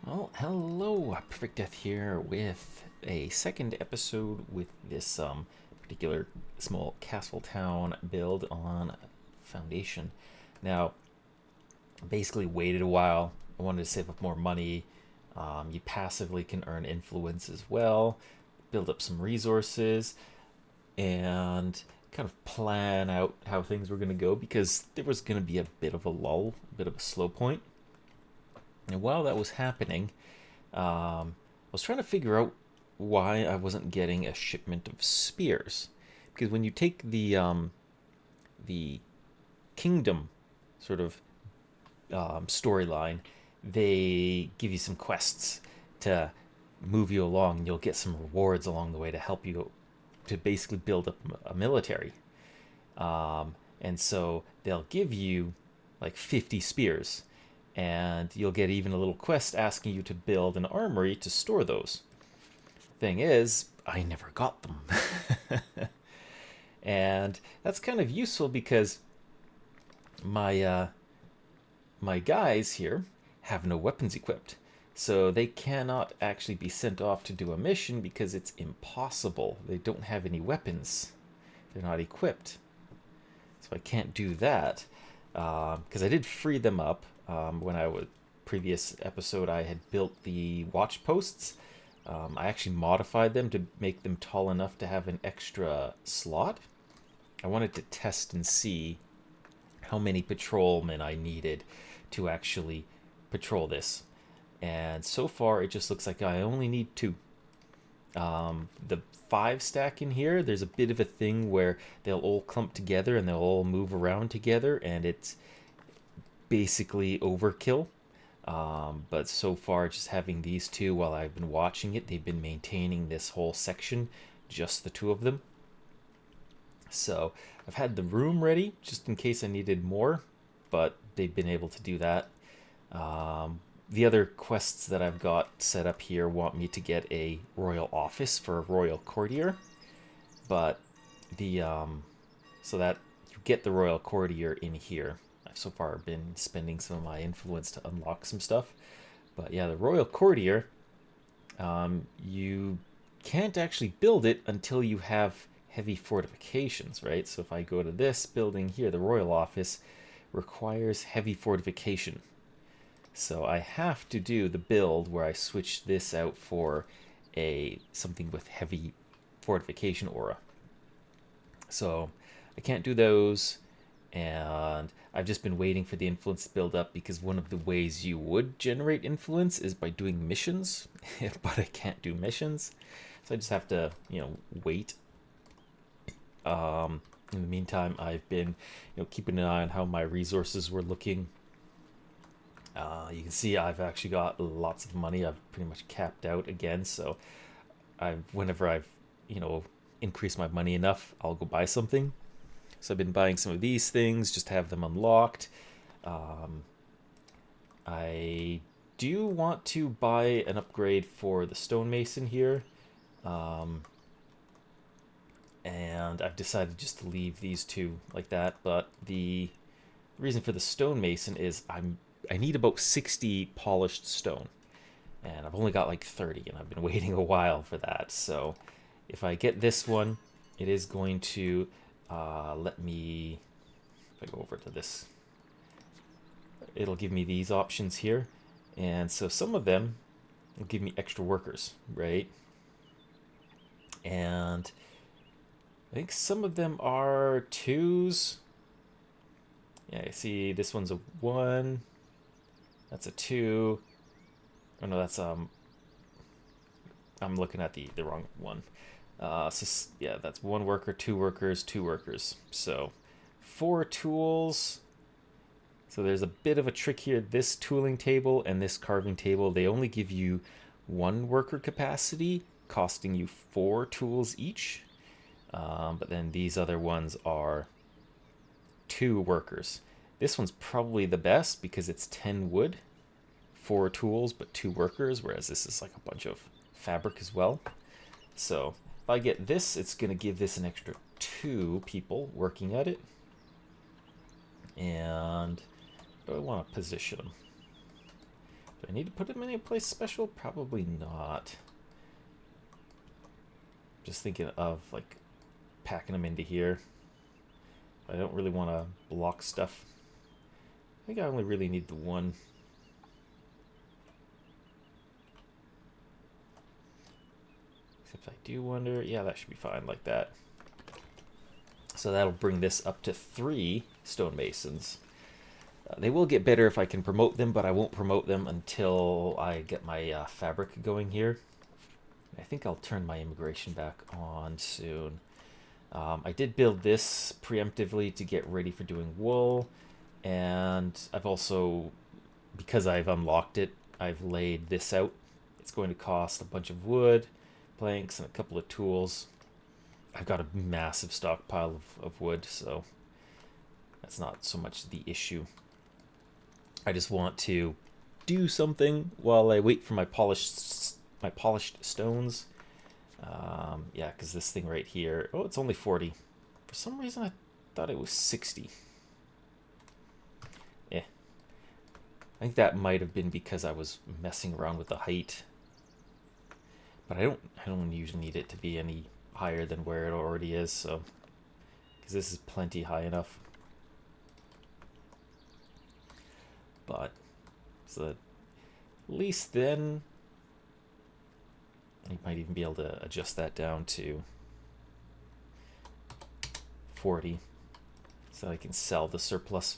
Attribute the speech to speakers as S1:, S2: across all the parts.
S1: Well, hello, Perfect Death here with a second episode with this particular small castle town build on Foundation. Now, basically waited a while. I wanted to save up more money. You passively can earn influence as well, build up some resources, and kind of plan out how things were going to go because there was going to be a bit of a lull, a bit of a slow point. And while that was happening, I was trying to figure out why I wasn't getting a shipment of spears, because when you take the kingdom sort of storyline, they give you some quests to move you along, and you'll get some rewards along the way to help you to basically build up a military. And so they'll give you like 50 spears, and you'll get even a little quest asking you to build an armory to store those. Thing is, I never got them. And that's kind of useful because my my guys here have no weapons equipped. So they cannot actually be sent off to do a mission because it's impossible. They don't have any weapons. They're not equipped. So I can't do that. Because I did free them up when I was previous episode. I had built the watch posts. I actually modified them to make them tall enough to have an extra slot. I wanted to test and see how many patrolmen I needed to actually patrol this. And so far, it just looks like I only need two. The 5 stack in here, there's a bit of a thing where they'll all clump together and they'll all move around together, and it's basically overkill. But so far, just having these two while I've been watching it, they've been maintaining this whole section, just the two of them. So I've had the room ready just in case I needed more, but they've been able to do that. The other quests that I've got set up here want me to get a royal office for a royal courtier, but the so that you get the royal courtier in here. I've so far been spending some of my influence to unlock some stuff, but yeah, the royal courtier, you can't actually build it until you have heavy fortifications, right? So if I go to this building here, the royal office requires heavy fortification. So I have to do the build where I switch this out for a something with heavy fortification aura. So I can't do those, and I've just been waiting for the influence to build up because one of the ways you would generate influence is by doing missions, but I can't do missions, so I just have to, wait. In the meantime, I've been, keeping an eye on how my resources were looking. You can see I've actually got lots of money. I've pretty much capped out again. So whenever I've, increased my money enough, I'll go buy something. So I've been buying some of these things just to have them unlocked. I do want to buy an upgrade for the stonemason here. And I've decided just to leave these two like that. But the reason for the stonemason is I need about 60 polished stone, and I've only got like 30, and I've been waiting a while for that. So if I get this one, it is going to let me, if I go over to this, it'll give me these options here. And so some of them will give me extra workers, right? And I think some of them are 2s. Yeah, I see this one's a 1. That's a 2. Oh no, that's I'm looking at the wrong one. So yeah, that's 1 worker, 2 workers, 2 workers. So 4 tools. So there's a bit of a trick here. This tooling table and this carving table, they only give you 1 worker capacity, costing you 4 tools each. But then these other ones are 2 workers. This one's probably the best because it's 10 wood, 4 tools, but 2 workers, whereas this is like a bunch of fabric as well. So if I get this, it's going to give this an extra 2 people working at it. And do I want to position them? Do I need to put them in a place special? Probably not. Just thinking of like packing them into here. I don't really want to block stuff. I think I only really need the one. Except I do wonder, yeah, that should be fine like that. So that'll bring this up to 3 stonemasons. They will get better if I can promote them, but I won't promote them until I get my fabric going here. I think I'll turn my immigration back on soon. I did build this preemptively to get ready for doing wool, and I've also, because I've unlocked it, I've laid this out. It's going to cost a bunch of wood, planks, and a couple of tools. I've got a massive stockpile of wood, so that's not so much the issue. I just want to do something while I wait for my polished stones. Yeah, because this thing right here, oh, it's only 40. For some reason, I thought it was 60. Yeah, I think that might have been because I was messing around with the height. But I don't usually need it to be any higher than where it already is, so because this is plenty high enough. But so that at least then you might even be able to adjust that down to 40 so I can sell the surplus.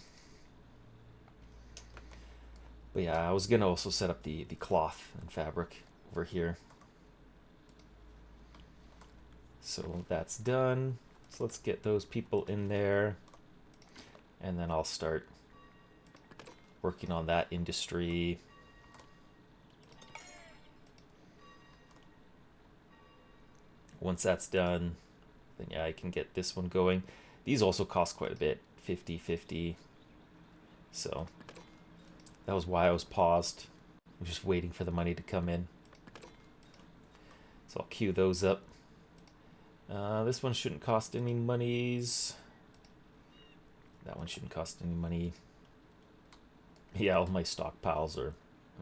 S1: But yeah, I was gonna also set up the cloth and fabric over here. So that's done. So let's get those people in there, and then I'll start working on that industry. Once that's done, then yeah, I can get this one going. These also cost quite a bit, 50. So that was why I was paused. I'm just waiting for the money to come in. So I'll queue those up. This one shouldn't cost any monies. That one shouldn't cost any money. Yeah, all my stockpiles are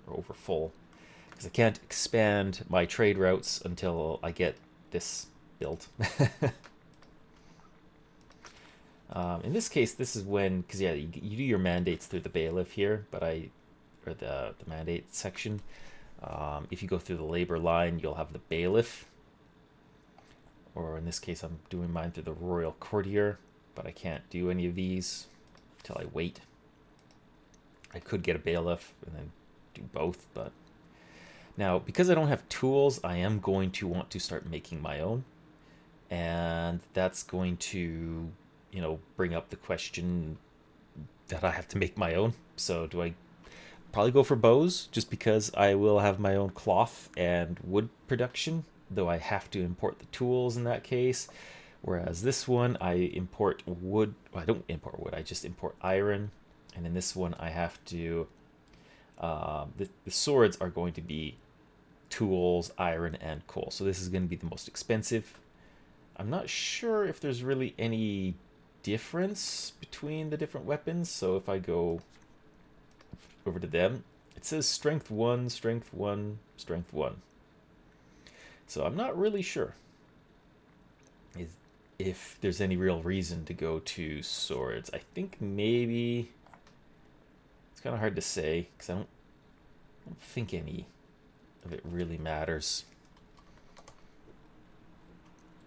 S1: over full, because I can't expand my trade routes until I get this built. In this case, this is when, because yeah, you do your mandates through the bailiff here, but or the mandate section. If you go through the labor line, you'll have the bailiff, or in this case, I'm doing mine through the royal courtier, but I can't do any of these until I wait. I could get a bailiff and then do both, but now because I don't have tools, I am going to want to start making my own, and that's going to, you know, bring up the question that I have to make my own. So do I probably go for bows, just because I will have my own cloth and wood production, though I have to import the tools in that case. Whereas this one, I import wood. Well, I don't import wood, I just import iron. And in this one, I have to, the swords are going to be tools, iron, and coal. So this is going to be the most expensive. I'm not sure if there's really any difference between the different weapons. So if I go over to them, it says strength 1, strength 1, strength 1. So I'm not really sure if there's any real reason to go to swords. I think maybe it's kind of hard to say, because I don't think any of it really matters.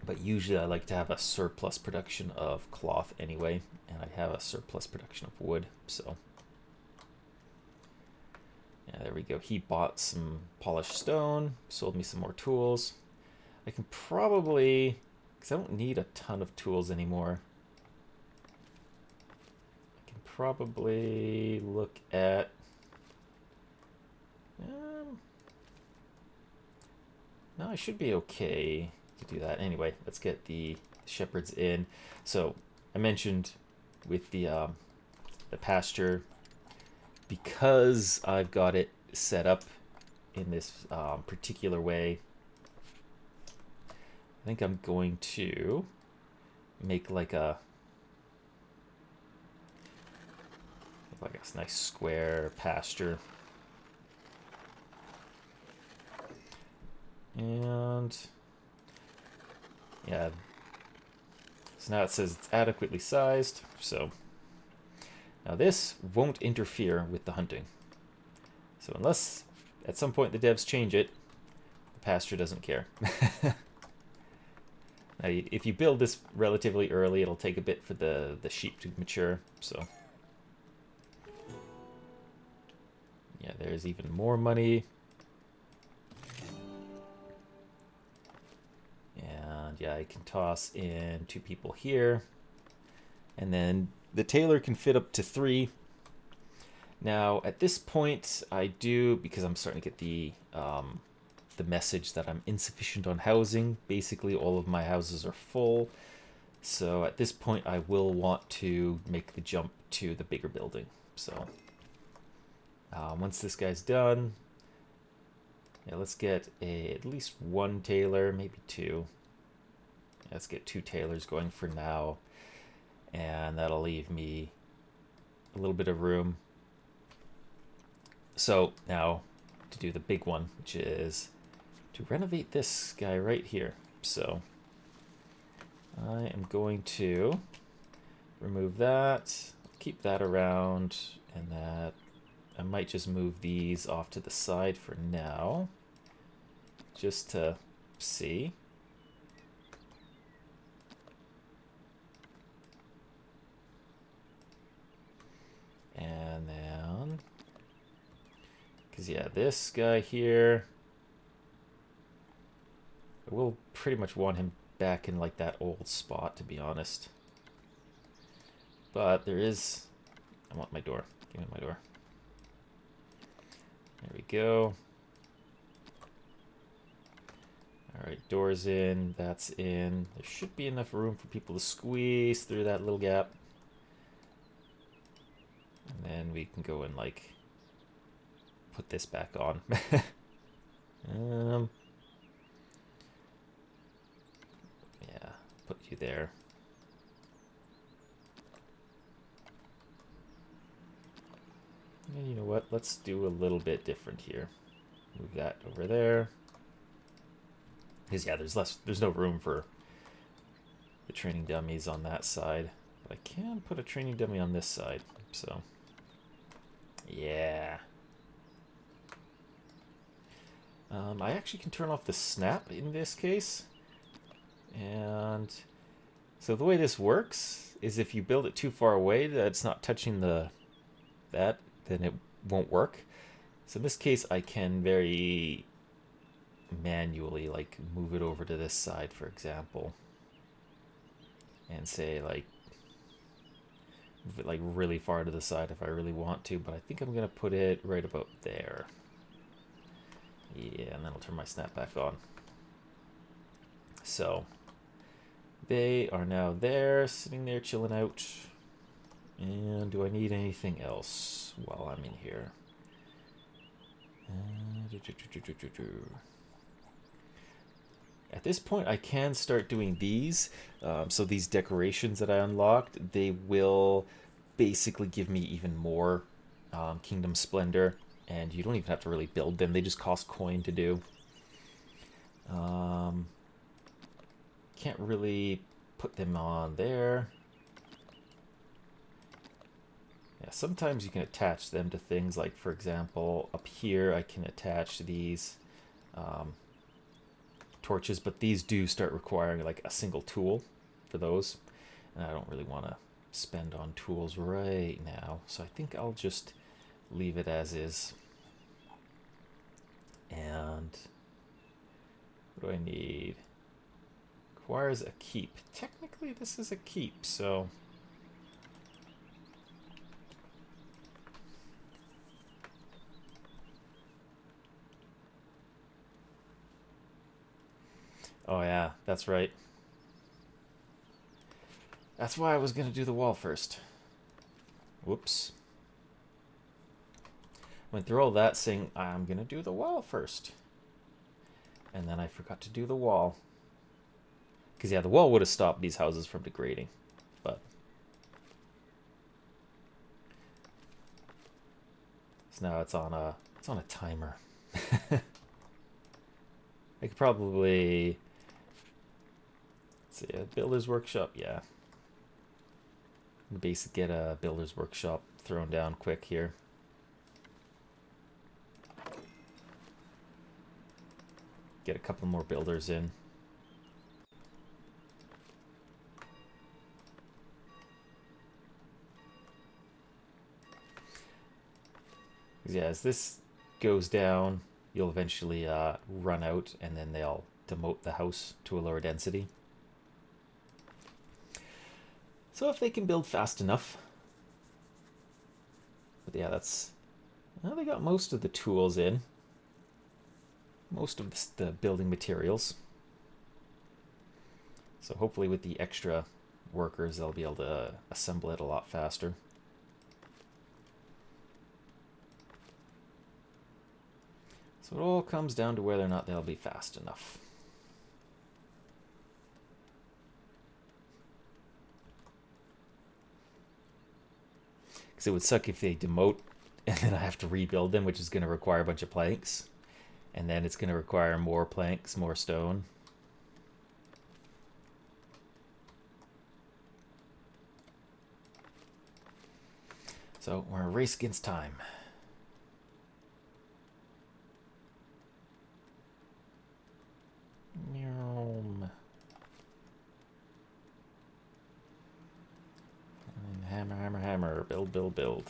S1: But usually I like to have a surplus production of cloth anyway, and I have a surplus production of wood, so yeah, there we go. He bought some polished stone, sold me some more tools. I can probably, because I don't need a ton of tools anymore, I can probably look at no, I should be okay to do that. Anyway, let's get the shepherds in. So I mentioned with the pasture, because I've got it set up in this particular way, I think I'm going to make like a nice square pasture. And yeah, so now it says it's adequately sized. So now this won't interfere with the hunting. So unless at some point the devs change it, the pasture doesn't care. Now, if you build this relatively early, it'll take a bit for the sheep to mature. So yeah, there's even more money. And yeah, I can toss in 2 people here. And then the tailor can fit up to 3. Now, at this point, I do, because I'm starting to get the message that I'm insufficient on housing. Basically, all of my houses are full. So at this point, I will want to make the jump to the bigger building. So once this guy's done, yeah, let's get at least 1 tailor, maybe 2. Let's get 2 tailors going for now. And that'll leave me a little bit of room. So now to do the big one, which is to renovate this guy right here. So I am going to remove that, keep that around, and that I might just move these off to the side for now, just to see. And then, because yeah, this guy here, I will pretty much want him back in like that old spot, to be honest. But there is, I want my door. Give me my door. There we go. Alright, door's in, that's in. There should be enough room for people to squeeze through that little gap. And then we can go and like put this back on. Yeah, put you there. And you know what? Let's do a little bit different here. Move that over there. Because yeah, there's no room for the training dummies on that side. But I can put a training dummy on this side. So yeah. I actually can turn off the snap in this case. And so the way this works is if you build it too far away that it's not touching that, then it won't work. So in this case, I can very manually like move it over to this side, for example, and say like move it like really far to the side if I really want to, but I think I'm gonna put it right about there. Yeah, and then I'll turn my snap back on. So they are now there, sitting there, chilling out. And do I need anything else while I'm in here? At this point, I can start doing these. So these decorations that I unlocked, they will basically give me even more Kingdom Splendor. And you don't even have to really build them. They just cost coin to do. Can't really put them on there. Yeah, sometimes you can attach them to things like, for example, up here I can attach these torches, but these do start requiring like a single tool for those. And I don't really want to spend on tools right now. So I think I'll just leave it as is. And what do I need? Requires a keep. Technically this is a keep, so oh yeah, that's right. That's why I was gonna do the wall first. Whoops. Went through all that saying I'm gonna do the wall first. And then I forgot to do the wall. Because yeah, the wall would have stopped these houses from degrading. But so now it's on a timer. I could probably... Let's see, a builder's workshop, yeah. Basically get a builder's workshop thrown down quick here. Get a couple more builders in. Yeah, as this goes down, you'll eventually run out, and then they'll demote the house to a lower density. So if they can build fast enough. But yeah, that's... Well, they got most of the tools in. Most of the building materials. So hopefully with the extra workers, they'll be able to assemble it a lot faster. So it all comes down to whether or not they'll be fast enough. Because it would suck if they demote and then I have to rebuild them, which is going to require a bunch of planks. And then it's going to require more planks, more stone. So we're a race against time. And hammer, hammer, hammer. Build, build, build.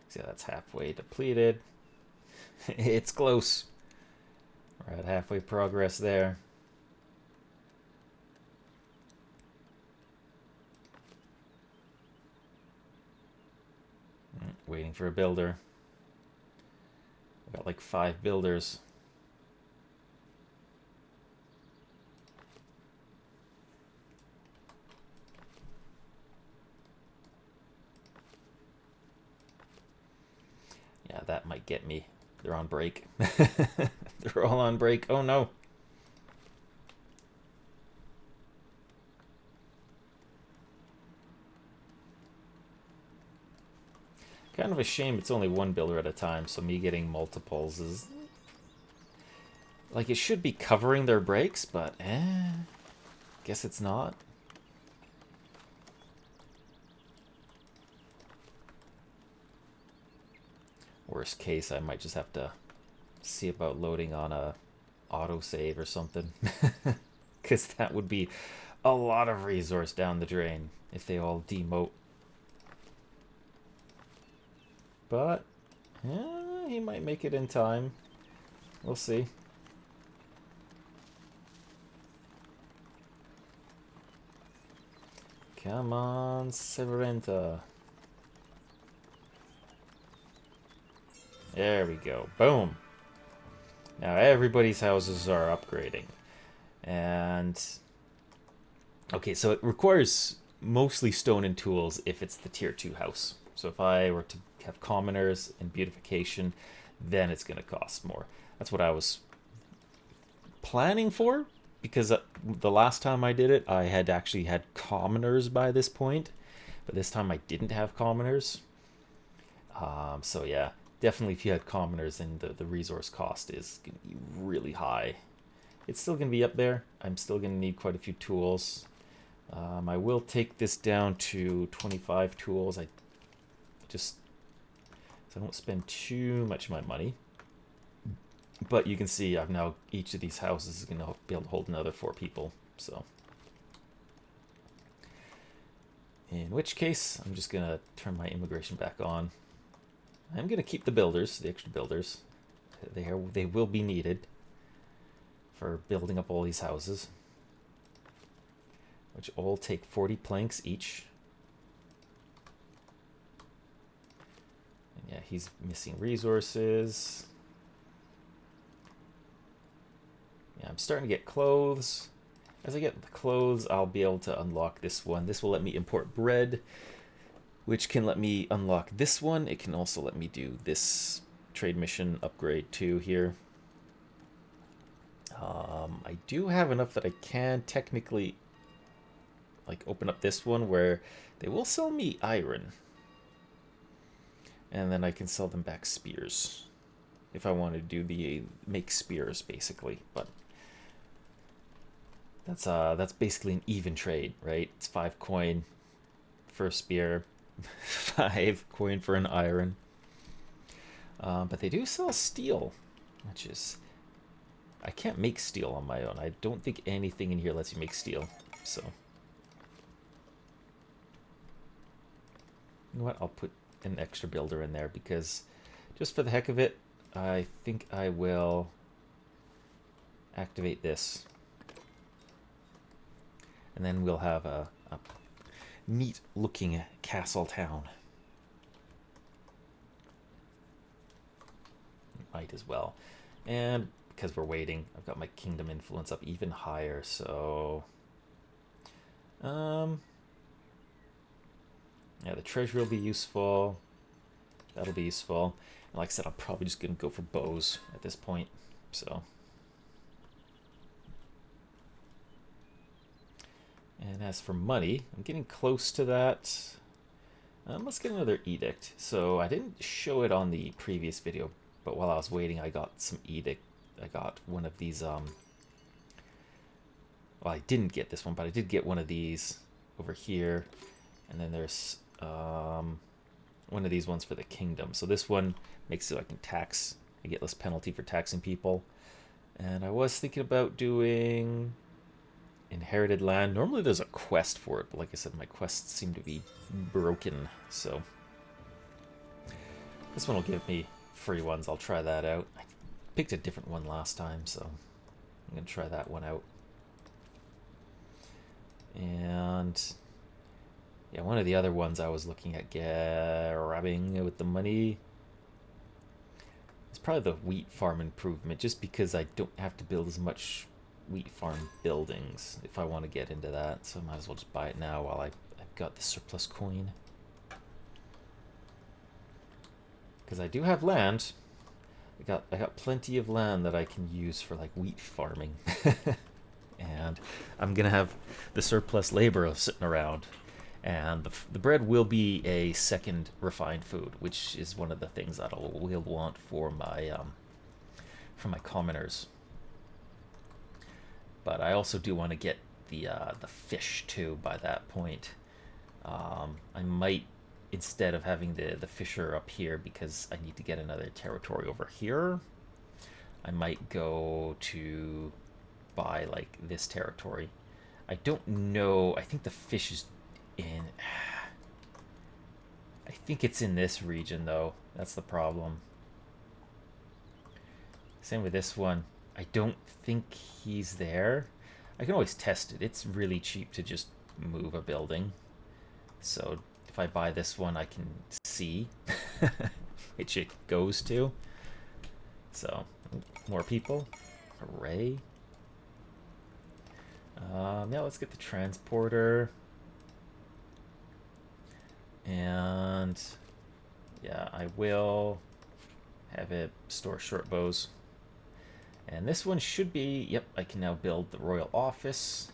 S1: See, that's halfway depleted. It's close. We're at halfway progress there. Waiting for a builder. We got like 5 builders. Yeah, that might get me. They're on break. They're all on break. Oh no. Kind of a shame it's only one builder at a time, so me getting multiples is... Like, it should be covering their breaks, but guess it's not. Worst case, I might just have to see about loading on a autosave or something. Because that would be a lot of resource down the drain if they all demote. But he might make it in time. We'll see. Come on, Severenta. There we go. Boom. Now everybody's houses are upgrading. And... Okay, so it requires mostly stone and tools if it's the tier 2 house. So if I were to have commoners and beautification, then it's going to cost more. That's what I was planning for, because the last time I did it, I had actually had commoners by this point. But this time I didn't have commoners. So yeah. Definitely if you had commoners, then the resource cost is going to be really high. It's still going to be up there. I'm still going to need quite a few tools. I will take this down to 25 tools. So I don't spend too much of my money. But you can see I've now, each of these houses is going to be able to hold another 4 people. So, in which case, I'm just going to turn my immigration back on. I'm going to keep the builders, the extra builders. They will be needed for building up all these houses, which all take 40 planks each. And yeah, he's missing resources. Yeah, I'm starting to get clothes. As I get the clothes, I'll be able to unlock this one. This will let me import bread, which can let me unlock this one. It can also let me do this trade mission upgrade too here. I do have enough that I can technically like open up this one where they will sell me iron. And then I can sell them back spears. If I want to do the make spears basically, but that's basically an even trade, right? It's 5 coin for a spear, 5 coin for an iron. But they do sell steel, which is... I can't make steel on my own. I don't think anything in here lets you make steel, so... You know what? I'll put an extra builder in there because just for the heck of it, I think I will activate this. And then we'll have a neat looking castle town. Might as well. And because we're waiting, I've got my kingdom influence up even higher, so yeah, the treasury will be useful. That'll be useful. And like I said, I'm probably just gonna go for bows at this point, so. And as for money, I'm getting close to that. Let's get another edict. So I didn't show it on the previous video, but while I was waiting, I got some edict. I got one of these, well, I didn't get this one, but I did get one of these over here. And then there's one of these ones for the kingdom. So this one makes it so I can tax. I get less penalty for taxing people. And I was thinking about doing inherited land. Normally there's a quest for it, but like I said, my quests seem to be broken. So this one will give me free ones. I'll try that out. I picked a different one last time, so I'm going to try that one out. And yeah, one of the other ones I was looking at grabbing with the money is probably the wheat farm improvement, just because I don't have to build as much wheat farm buildings if I want to get into that. So I might as well just buy it now while I've got the surplus coin. Because I do have land. I got plenty of land that I can use for like wheat farming. And I'm gonna have the surplus labor sitting around. And the bread will be a second refined food, which is one of the things that we'll want for my commoners. But I also do want to get the fish too by that point. I might, instead of having the fisher up here because I need to get another territory over here, I might go to buy like this territory. I don't know. I think the fish is in... I think it's in this region though. That's the problem. Same with this one. I don't think he's there. I can always test it. It's really cheap to just move a building. So if I buy this one, I can see which it goes to. So more people. Hooray. Now let's get the transporter. And yeah, I will have it store short bows. And this one should be, yep, I can now build the royal office.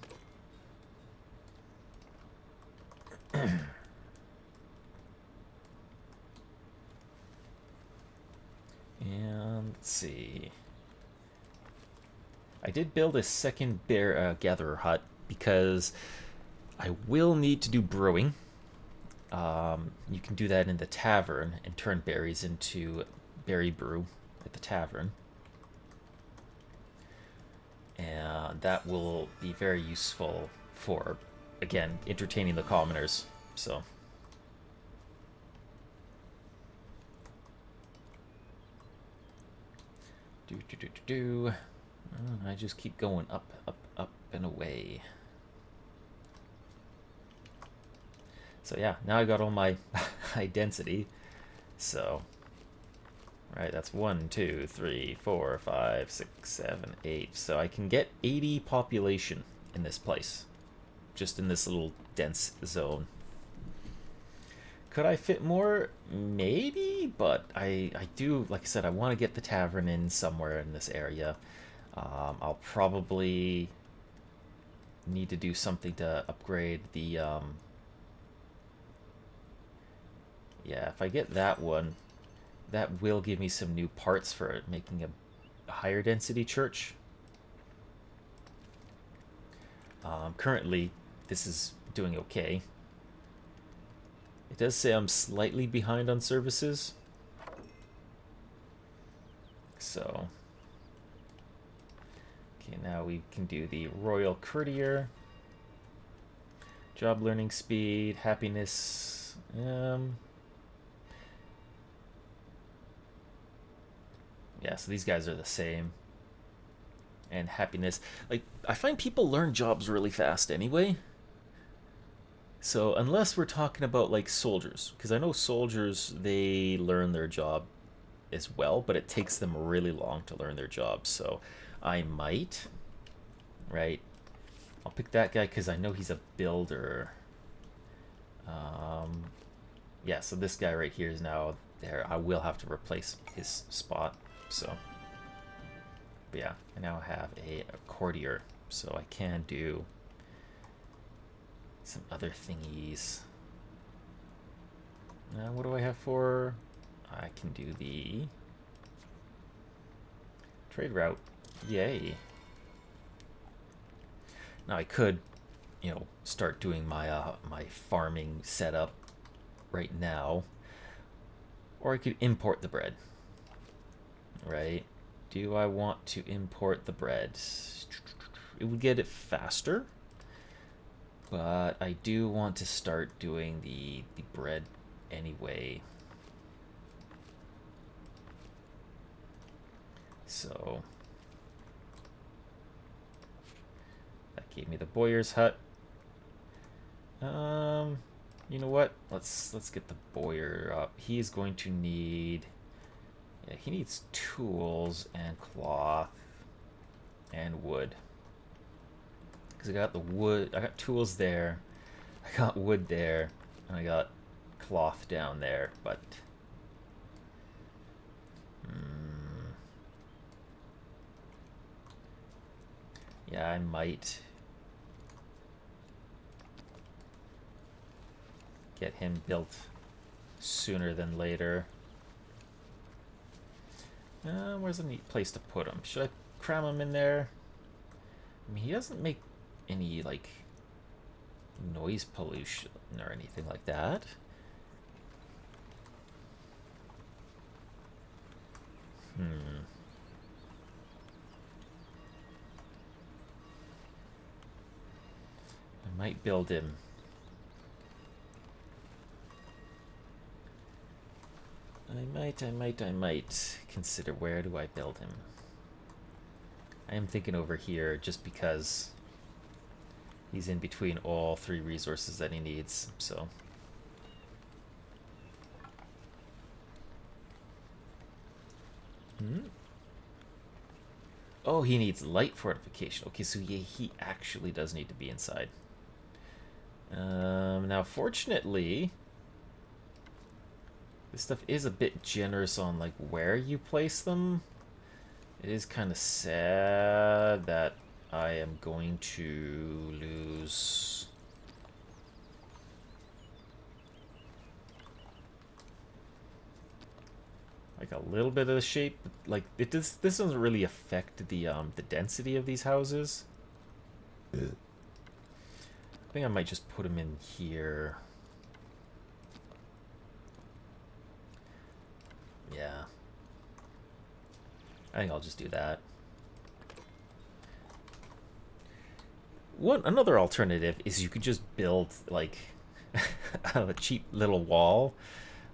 S1: And let's see. I did build a second gatherer hut because I will need to do brewing. You can do that in the tavern and turn berries into berry brew at the tavern. And that will be very useful for, again, entertaining the commoners. So I just keep going up, up, up and away. So yeah, now I got all my high density. So, right, that's 1, 2, 3, 4, 5, 6, 7, 8. So I can get 80 population in this place, just in this little dense zone. Could I fit more? Maybe, but I do, like I said, I want to get the tavern in somewhere in this area. I'll probably need to do something to upgrade the yeah, if I get that one, that will give me some new parts for making a higher density church. Currently, this is doing okay. It does say I'm slightly behind on services. So, okay, now we can do the Royal Courtier. Job learning speed, happiness. Yeah, so these guys are the same. And happiness. Like, I find people learn jobs really fast anyway. So, unless we're talking about like soldiers, because I know soldiers, they learn their job as well, but it takes them really long to learn their job. So, I might, right? I'll pick that guy because I know he's a builder. Yeah, so this guy right here is now there. I will have to replace his spot. So, but yeah, I now have a courtier, so I can do some other thingies. Now, what do I have for? I can do the trade route. Yay. Now I could, start doing my my farming setup right now, or I could import the bread. Right? Do I want to import the bread? It would get it faster, but I do want to start doing the bread anyway. So that gave me the bowyer's hut. You know what? Let's get the bowyer up. He's going to need, yeah, he needs tools and cloth and wood. Because I got the wood, I got tools there, I got wood there, and I got cloth down there, but yeah, I might get him built sooner than later. Where's a neat place to put him? Should I cram him in there? I mean, he doesn't make any, like, noise pollution or anything like that. I might build him. I might consider where do I build him. I am thinking over here just because he's in between all three resources that he needs, so. Oh, he needs light fortification. Okay, so yeah, he actually does need to be inside. Now, fortunately, this stuff is a bit generous on like where you place them. It is kind of sad that I am going to lose like a little bit of the shape. Like this doesn't really affect the density of these houses. I think I might just put them in here. Yeah. I think I'll just do that. Another alternative is you could just build like a cheap little wall,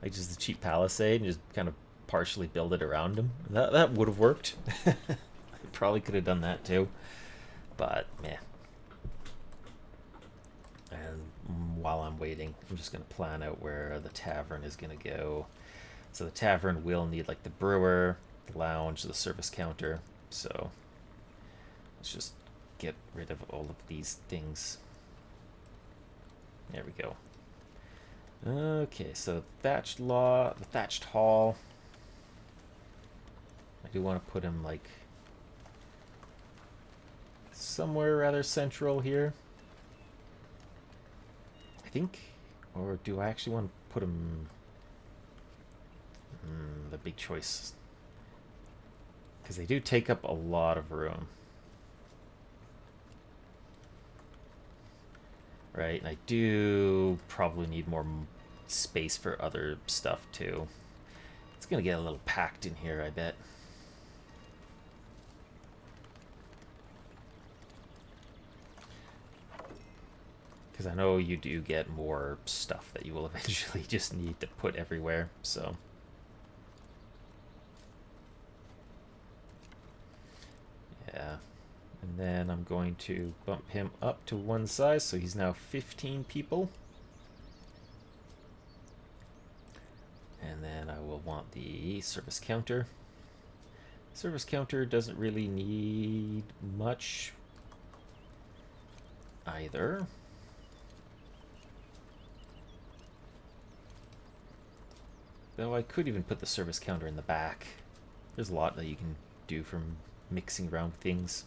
S1: like just a cheap palisade, and just kind of partially build it around him. That would have worked. I probably could have done that too, but meh. And while I'm waiting, I'm just gonna plan out where the tavern is gonna go. So the tavern will need like the brewer, the lounge, the service counter. So let's just get rid of all of these things. There we go. Okay, so the thatched hall. I do want to put him like somewhere rather central here. I think. Or do I actually want to put them... the big choice. Because they do take up a lot of room. Right, and I do probably need more space for other stuff too. It's gonna get a little packed in here, I bet. Because I know you do get more stuff that you will eventually just need to put everywhere, so... Yeah. And then I'm going to bump him up to one size, so he's now 15 people. And then I will want the service counter. Service counter doesn't really need much either. Though I could even put the service counter in the back. There's a lot that you can do from mixing around things.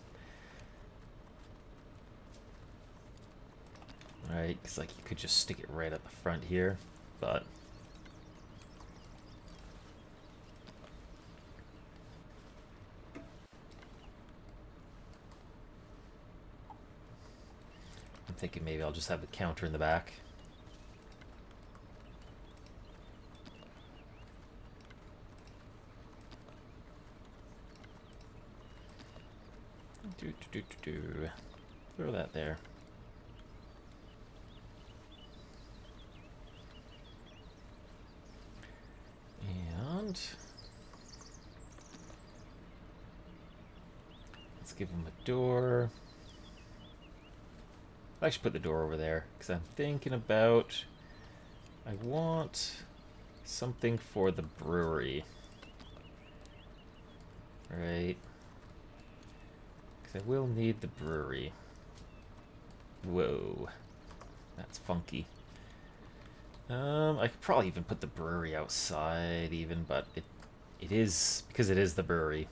S1: Right, because like you could just stick it right at the front here, but I'm thinking maybe I'll just have the counter in the back. Throw that there. And let's give him a door. I should put the door over there because I'm thinking about I want something for the brewery. Right. Because I will need the brewery. Whoa. That's funky. I could probably even put the brewery outside even, but it is, because it is the brewery,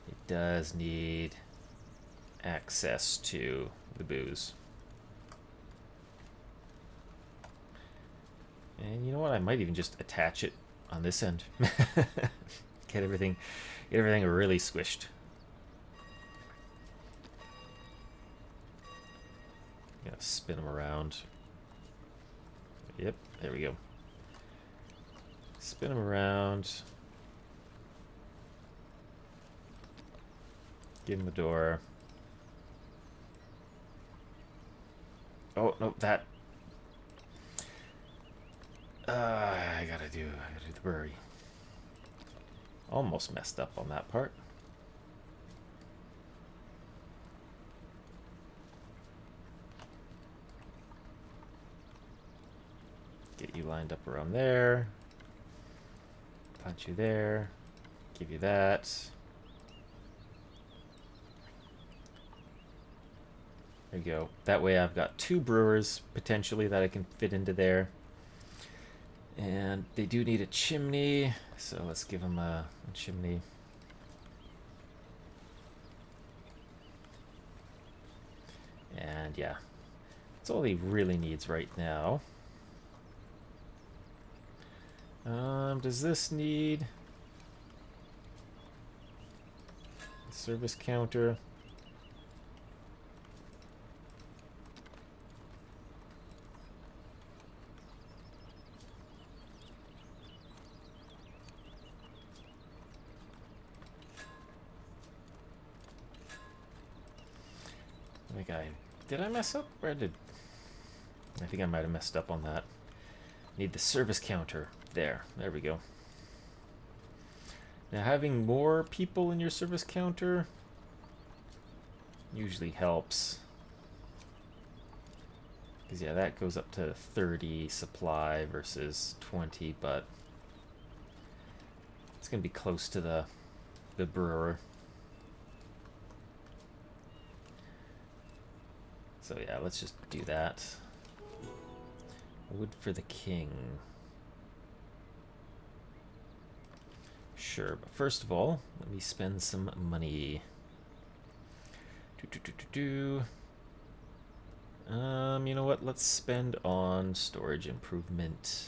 S1: it does need access to the booze. And you know what? I might even just attach it on this end. Get everything really squished. Gonna spin them around. Yep, there we go. Spin them around. Give him the door. Oh, no, that... I gotta do the brewery. Almost messed up on that part. Get you lined up around there. Punch you there. Give you that. There you go. That way I've got 2 brewers, potentially, that I can fit into there. And they do need a chimney, so let's give them a chimney. And yeah, that's all he really needs right now. Does this need a service counter? Did I mess up? Or did... I think I might have messed up on that. Need the service counter. There we go. Now having more people in your service counter usually helps. Because yeah, that goes up to 30 supply versus 20, but it's going to be close to the brewer. So yeah, let's just do that. Wood for the king. Sure, but first of all, let me spend some money. You know what? Let's spend on storage improvement.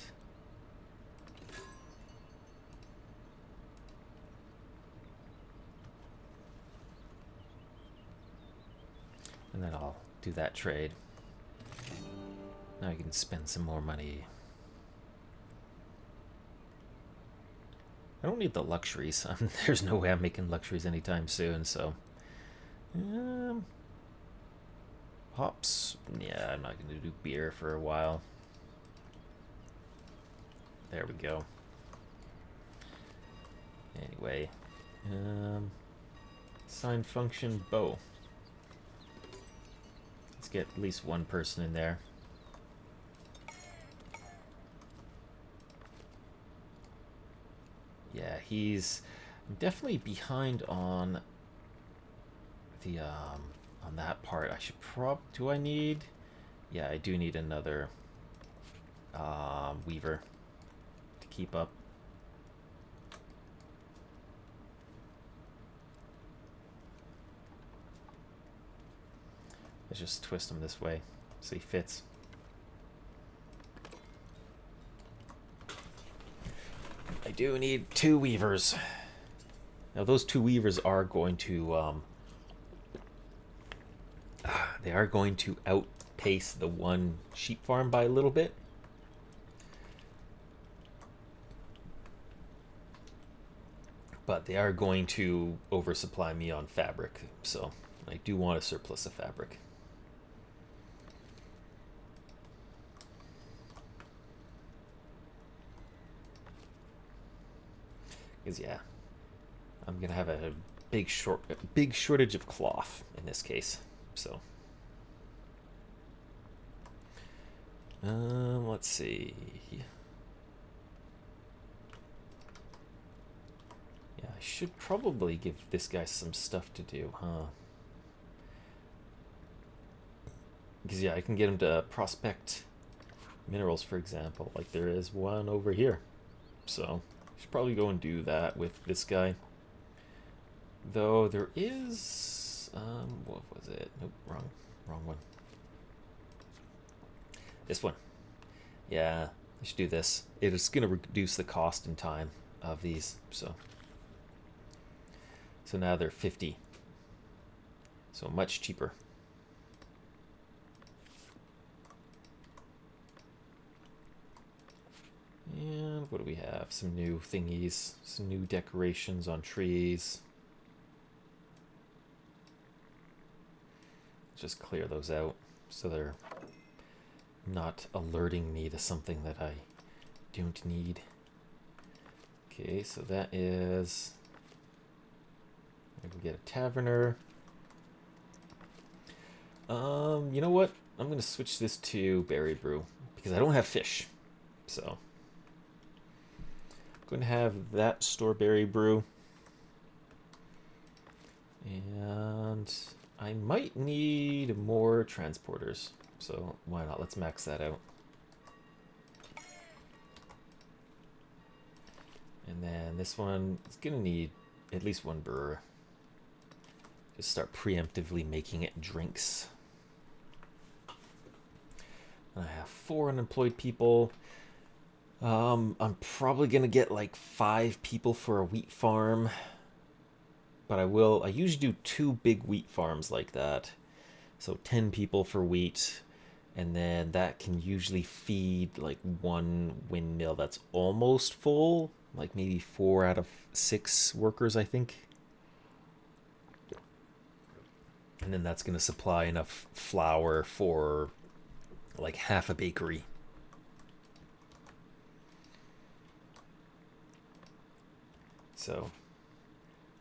S1: And then I'll do that trade. Now I can spend some more money. I don't need the luxuries. There's no way I'm making luxuries anytime soon, so... hops? Yeah, I'm not going to do beer for a while. There we go. Anyway. Sign function bow. Let's get at least one person in there. Yeah, he's definitely behind on the on that part. I should do I need? Yeah, I do need another weaver to keep up. Let's just twist him this way so he fits. I do need 2 weavers. Now those 2 weavers are going to they are going to outpace the 1 sheep farm by a little bit. But they are going to oversupply me on fabric, so I do want a surplus of fabric. Because yeah, I'm gonna have a big shortage of cloth in this case. So, let's see. Yeah, I should probably give this guy some stuff to do, huh? Because yeah, I can get him to prospect minerals, for example. Like there is one over here, so. Should probably go and do that with this guy. Though there is what was it? Nope, wrong one. This one. Yeah, I should do this. It is gonna reduce the cost and time of these, so now they're 50. So much cheaper. And what do we have? Some new thingies, some new decorations on trees. Just clear those out so they're not alerting me to something that I don't need. Okay, so that is... I can get a taverner. You know what? I'm going to switch this to berry brew because I don't have fish, so... going to have that store berry brew, and I might need more transporters, so why not? Let's max that out. And then this one is gonna need at least 1 brewer. Just start preemptively making it drinks. And I have 4 unemployed people. I'm probably gonna get like 5 people for a wheat farm, but I usually do 2 big wheat farms like that, so 10 people for wheat, and then that can usually feed like 1 windmill that's almost full, like maybe 4 out of 6 workers, I think, and then that's gonna supply enough flour for like half a bakery. So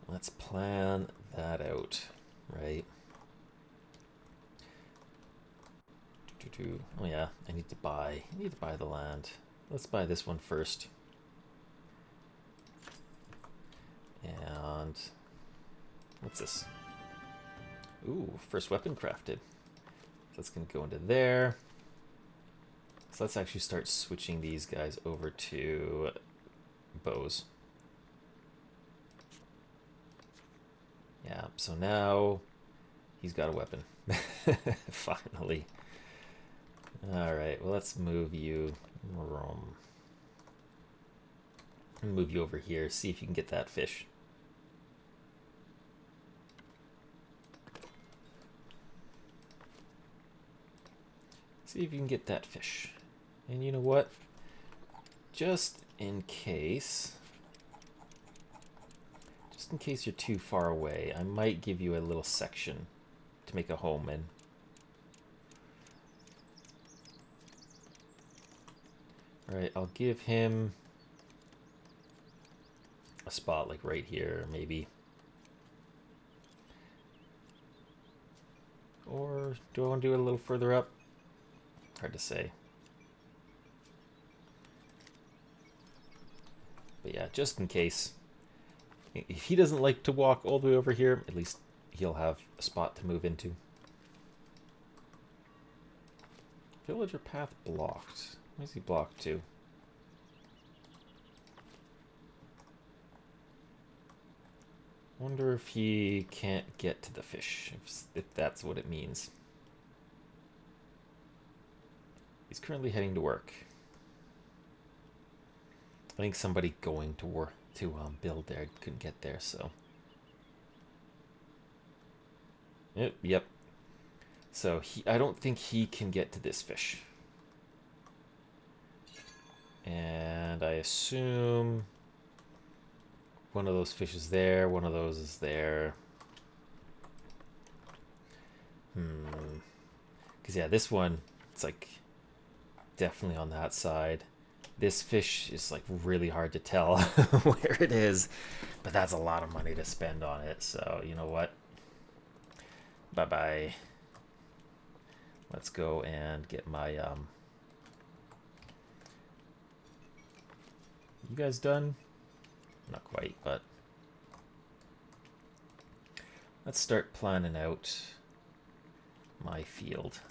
S1: let's plan that out, right? Oh yeah, I need to buy the land. Let's buy this one first. And what's this? Ooh, first weapon crafted. So that's gonna go into there. So let's actually start switching these guys over to bows. Yeah, so now he's got a weapon. Finally. Alright, well, let's move you. Move you over here, see if you can get that fish. See if you can get that fish. And you know what? Just in case you're too far away, I might give you a little section to make a home in. Alright, I'll give him a spot like right here, maybe. Or do I want to do it a little further up? Hard to say. But yeah, just in case. If he doesn't like to walk all the way over here, at least he'll have a spot to move into. Villager path blocked. Why is he blocked to? Wonder if he can't get to the fish, if that's what it means. He's currently heading to work. I think somebody going to work to build there couldn't get there, so. Yep. So I don't think he can get to this fish. And I assume one of those fish is there, one of those is there. Because yeah, this one, it's like definitely on that side. This fish is like really hard to tell where it is, but that's a lot of money to spend on it. So you know what? Bye-bye. Let's go and get my you guys done? Not quite, but let's start planning out my field.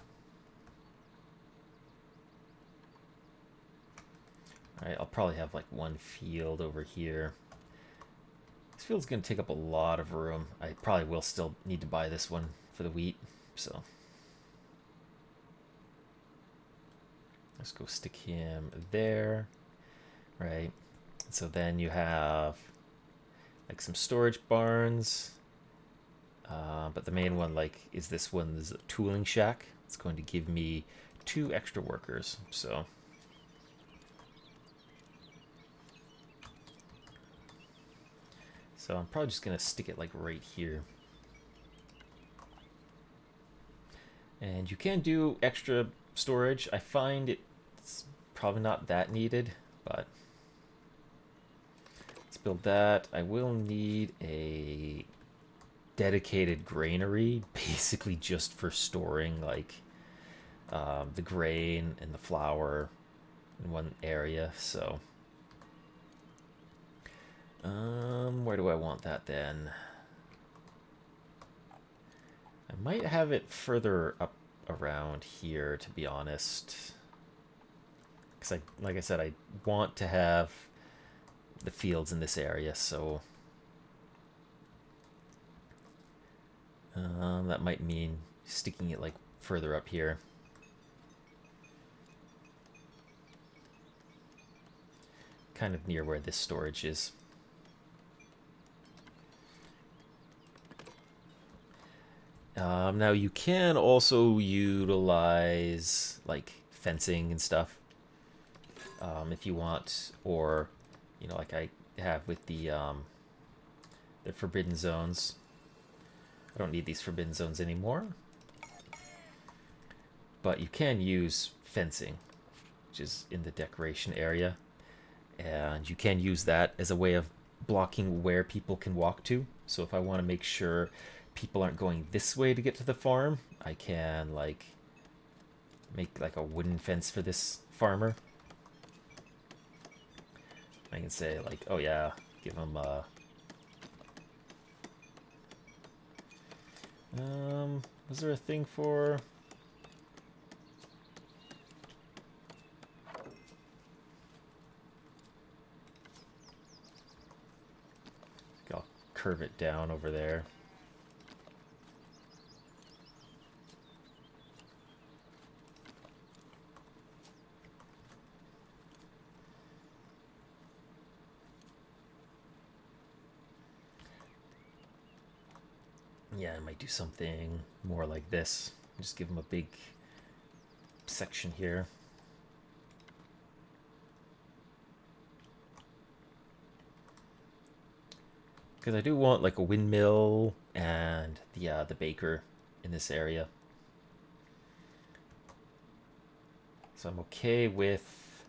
S1: Alright, I'll probably have like one field over here. This field's going to take up a lot of room. I probably will still need to buy this one for the wheat, so. Let's go stick him there. Right. So then you have like some storage barns. But the main one is this one's tooling shack. It's going to give me 2 extra workers, so. So I'm probably just going to stick it like right here. And you can do extra storage. I find it's probably not that needed, but let's build that. I will need a dedicated granary, basically just for storing like the grain and the flour in one area. So where do I want that then? I might have it further up around here, to be honest, because like I said, I want to have the fields in this area, so that might mean sticking it like further up here. Kind of near where this storage is. Now you can also utilize like fencing and stuff if you want, or you know, like I have with the forbidden zones. I don't need these forbidden zones anymore, but you can use fencing, which is in the decoration area, and you can use that as a way of blocking where people can walk to. So if I want to make sure people aren't going this way to get to the farm, I can like make like a wooden fence for this farmer. I can say like, oh yeah, give him was there a thing for I'll curve it down over there. Yeah, I might do something more like this. Just give them a big section here. Because I do want like a windmill and the baker in this area. So I'm okay with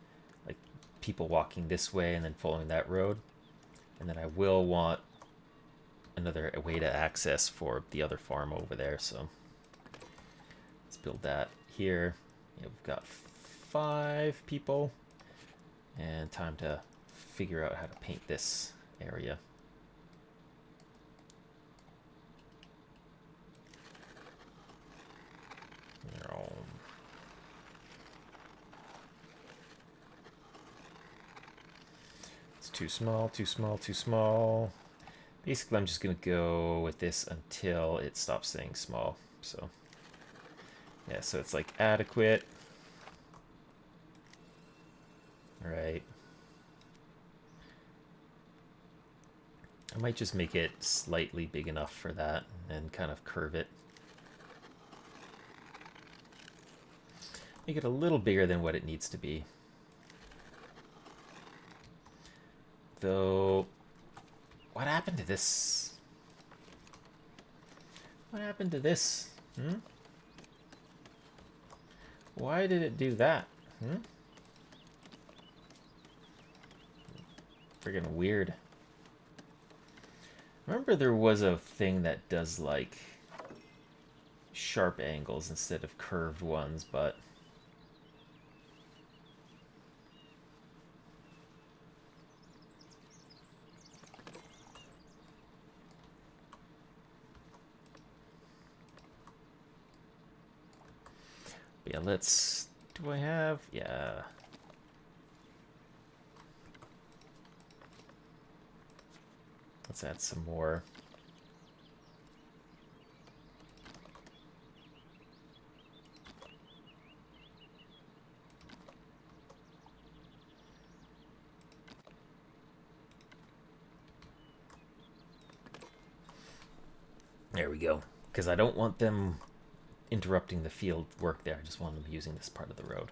S1: like people walking this way and then following that road. And then I will want another way to access for the other farm over there. So let's build that here. Yeah, we've got 5 people. And time to figure out how to paint this area. It's too small, too small, too small. Basically, I'm just going to go with this until it stops staying small. So, yeah, so it's like adequate. All right. I might just make it slightly big enough for that and kind of curve it. Make it a little bigger than what it needs to be. Though, what happened to this? What happened to this? Why did it do that? Friggin' weird. Remember there was a thing that does like sharp angles instead of curved ones, but yeah, let's... Do I have... Yeah. Let's add some more. There we go. Because I don't want them interrupting the field work there. I just want them using this part of the road.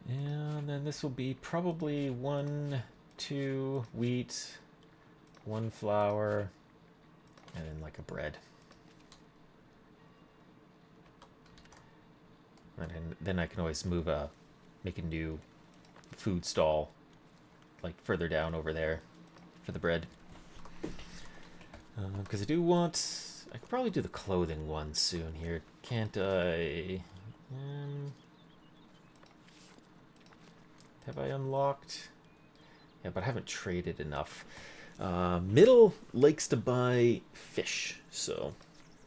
S1: And then this will be probably 1, 2 wheat, 1 flour, and then like a bread. And then I can always make a new food stall, like further down over there for the bread. Because I do want... I could probably do the clothing one soon here. Can't I... have I unlocked? Yeah, but I haven't traded enough. Middle likes to buy fish, so...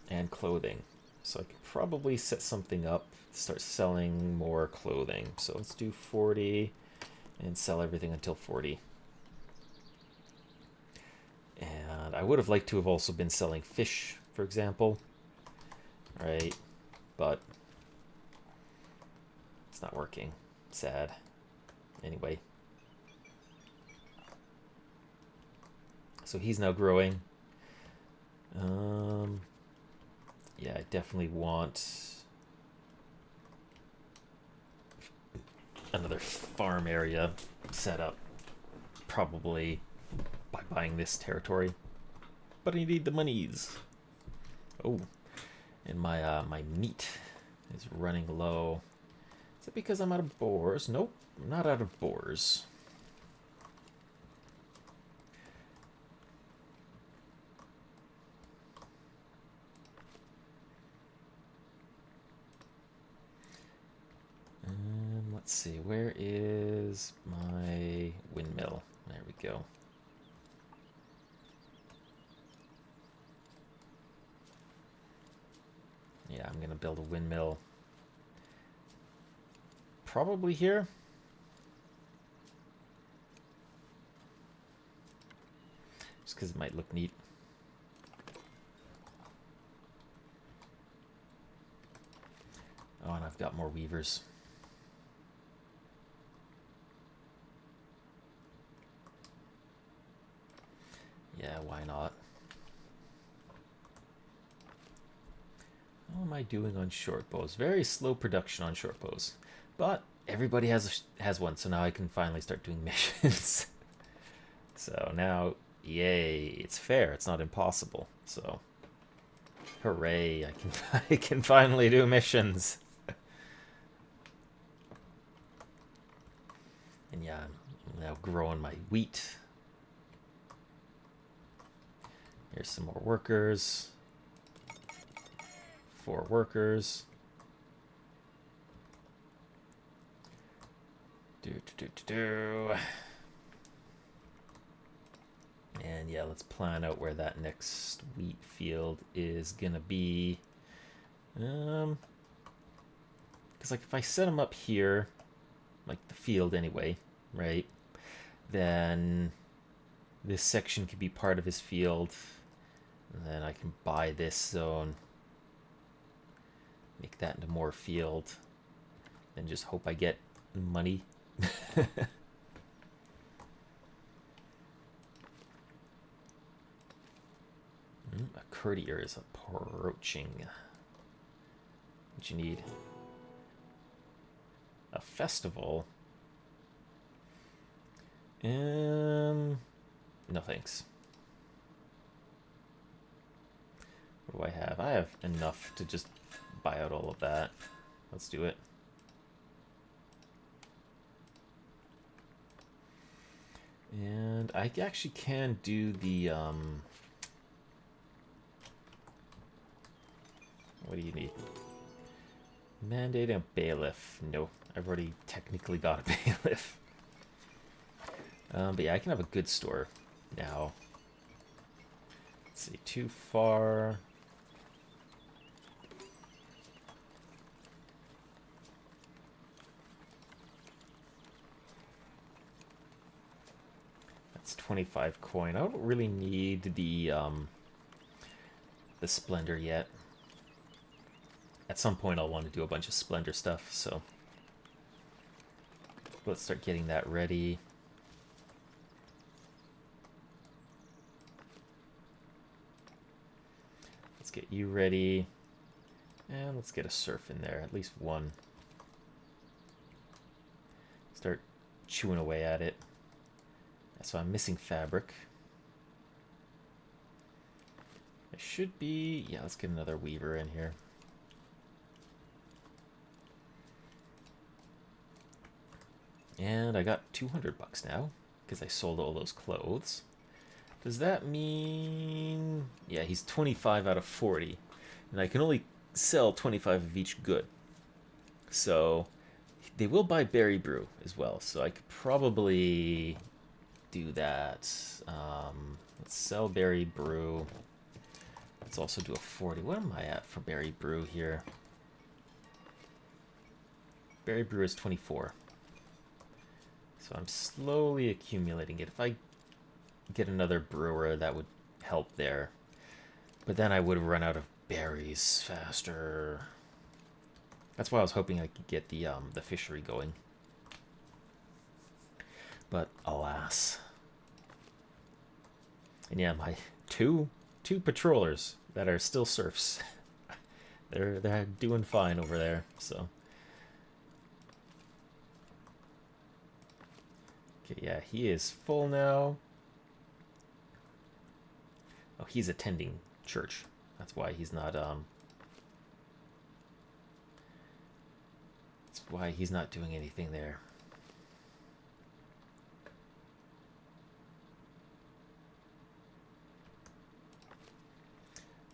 S1: and clothing. So I could probably set something up, start selling more clothing. So let's do 40 and sell everything until 40. And I would have liked to have also been selling fish, for example. Right, but it's not working. Sad. Anyway. So he's now growing. Yeah, I definitely want another farm area set up. Probably by buying this territory. But I need the monies. Oh, and my meat is running low. Is it because I'm out of boars? Nope, I'm not out of boars. Let's see, where is my windmill? There we go. Yeah, I'm gonna build a windmill probably here. Just because it might look neat. Oh, and I've got more weavers. Yeah, why not? How am I doing on short bows? Very slow production on short bows. But everybody has one, so now I can finally start doing missions. So now, yay, it's fair. It's not impossible. So, hooray, I can finally do missions. And yeah, I'm now growing my wheat. Here's some more workers. 4 workers. And yeah, let's plan out where that next wheat field is gonna be. Because like if I set them up here, like the field anyway, right? Then this section could be part of his field. And then I can buy this zone. Make that into more field. And just hope I get money. A courtier is approaching. What you need? A festival? No thanks. What do I have? I have enough to just buy out all of that. Let's do it. And I actually can do the, what do you need? Mandate and bailiff. No, I've already technically got a bailiff. But yeah, I can have a goods store now. Let's see, too far. That's 25 coin. I don't really need the splendor yet. At some point I'll want to do a bunch of splendor stuff, so let's start getting that ready. Let's get you ready. And let's get a surf in there, at least one. Start chewing away at it. So I'm missing fabric. It should be, yeah, let's get another weaver in here. And I got 200 bucks now because I sold all those clothes. Does that mean, yeah, he's 25 out of 40, and I can only sell 25 of each good. So they will buy berry brew as well, so I could probably do that. Let's sell berry brew. Let's also do a 40. What am I at for berry brew here? Berry brew is 24. So I'm slowly accumulating it. If I get another brewer, that would help there. But then I would run out of berries faster. That's why I was hoping I could get the fishery going. But alas. And yeah, my two patrollers that are still serfs. they're doing fine over there, so. Okay, yeah, he is full now. Oh, he's attending church. That's why he's not, that's why he's not doing anything there.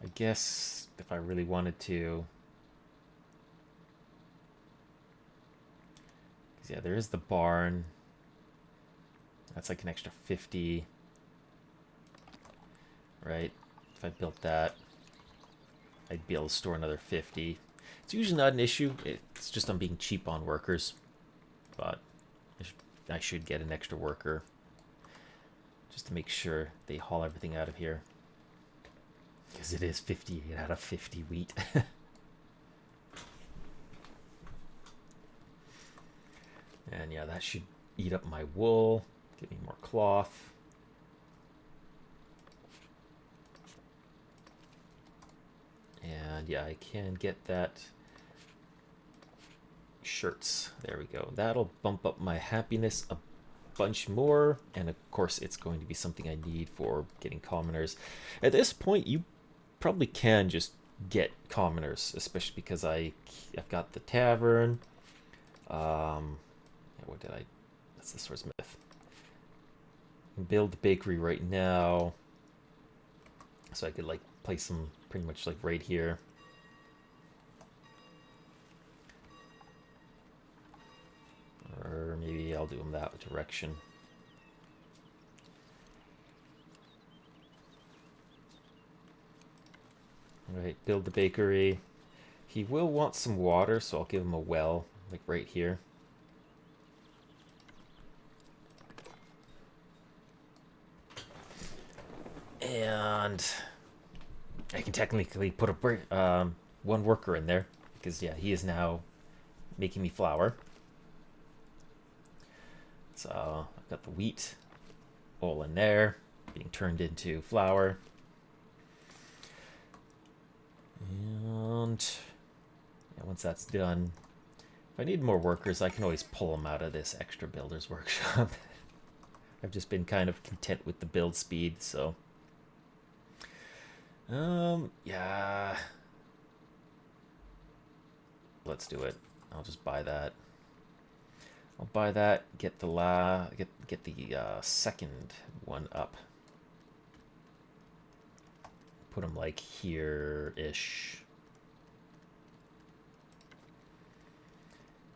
S1: I guess if I really wanted to. Yeah, there is the barn. That's like an extra 50. Right? If I built that, I'd be able to store another 50. It's usually not an issue. It's just I'm being cheap on workers. But I should get an extra worker just to make sure they haul everything out of here. Because it is 58 out of 50 wheat. And yeah, that should eat up my wool. Give me more cloth. And yeah, I can get that. Shirts. There we go. That'll bump up my happiness a bunch more. And of course, it's going to be something I need for getting commoners. At this point, you probably can just get commoners, especially because I've got the tavern. What did I? That's the swordsmith. Build the bakery right now, so I could like place them pretty much like right here. Or maybe I'll do them that direction. Alright, build the bakery. He will want some water, so I'll give him a well, like right here. And I can technically put a one worker in there, because yeah, he is now making me flour. So I've got the wheat all in there, being turned into flour. And yeah, once that's done, if I need more workers, I can always pull them out of this extra builder's workshop. I've just been kind of content with the build speed, so yeah, let's do it. I'll just buy that. I'll buy that. Get the get the second one up. Put them like here-ish.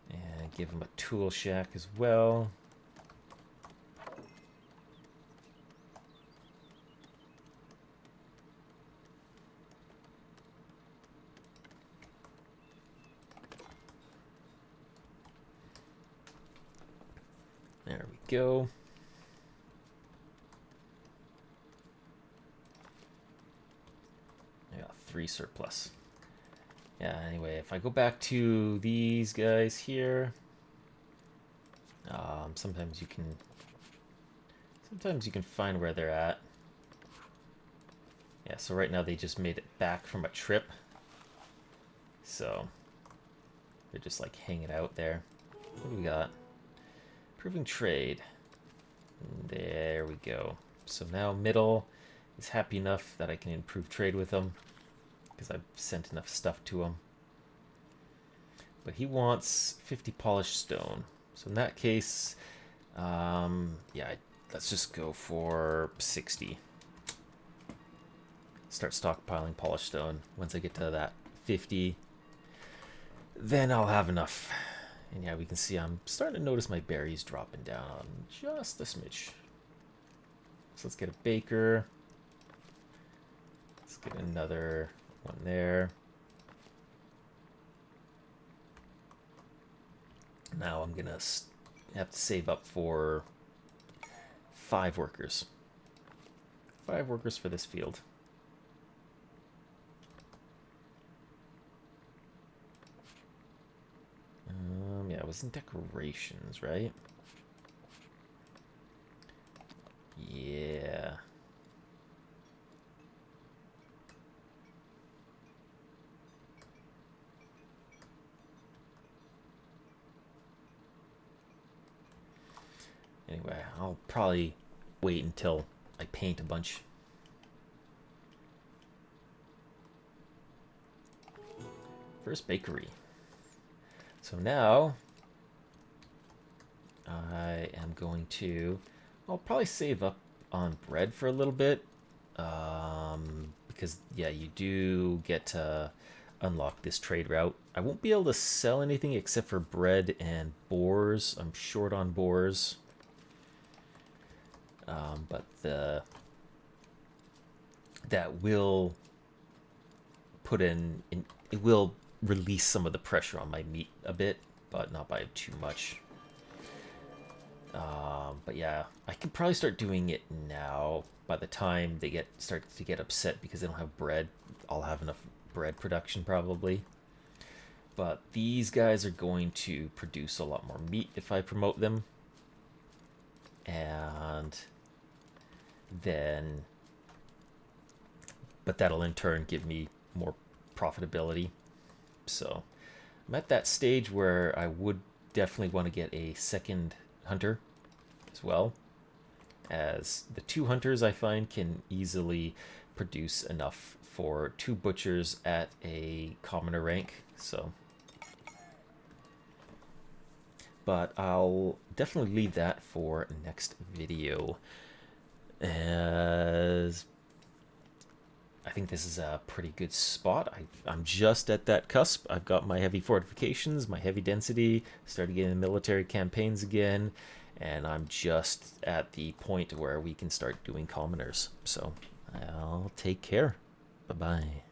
S1: And give them a tool shack as well. There we go. I got 3 surplus. Yeah, anyway, if I go back to these guys here, sometimes you can find where they're at. Yeah, so right now they just made it back from a trip. So they're just like hanging out there. What do we got? Improving trade. There we go. So now middle is happy enough that I can improve trade with him, because I've sent enough stuff to him. But he wants 50 polished stone. So in that case, yeah, let's just go for 60. Start stockpiling polished stone. Once I get to that 50, then I'll have enough. And yeah, we can see I'm starting to notice my berries dropping down just a smidge. So let's get a baker. Let's get another one there. Now I'm gonna have to save up for 5 workers. 5 workers for this field. Yeah, it was in decorations, right? Yeah. Anyway, I'll probably wait until I paint a bunch. First bakery. So now I am going to, I'll probably save up on bread for a little bit, because yeah, you do get to unlock this trade route. I won't be able to sell anything except for bread and boars. I'm short on boars, but that will put in it will release some of the pressure on my meat a bit, but not by too much. But yeah, I can probably start doing it now. By the time they start to get upset because they don't have bread, I'll have enough bread production probably. But these guys are going to produce a lot more meat if I promote them. And then, but that'll in turn give me more profitability. So I'm at that stage where I would definitely want to get a second hunter as well, as the 2 hunters I find can easily produce enough for 2 butchers at a commoner rank. So, but I'll definitely leave that for next video, as I think this is a pretty good spot. I'm just at that cusp. I've got my heavy fortifications, my heavy density, started getting military campaigns again, and I'm just at the point where we can start doing commoners. So I'll take care. Bye-bye.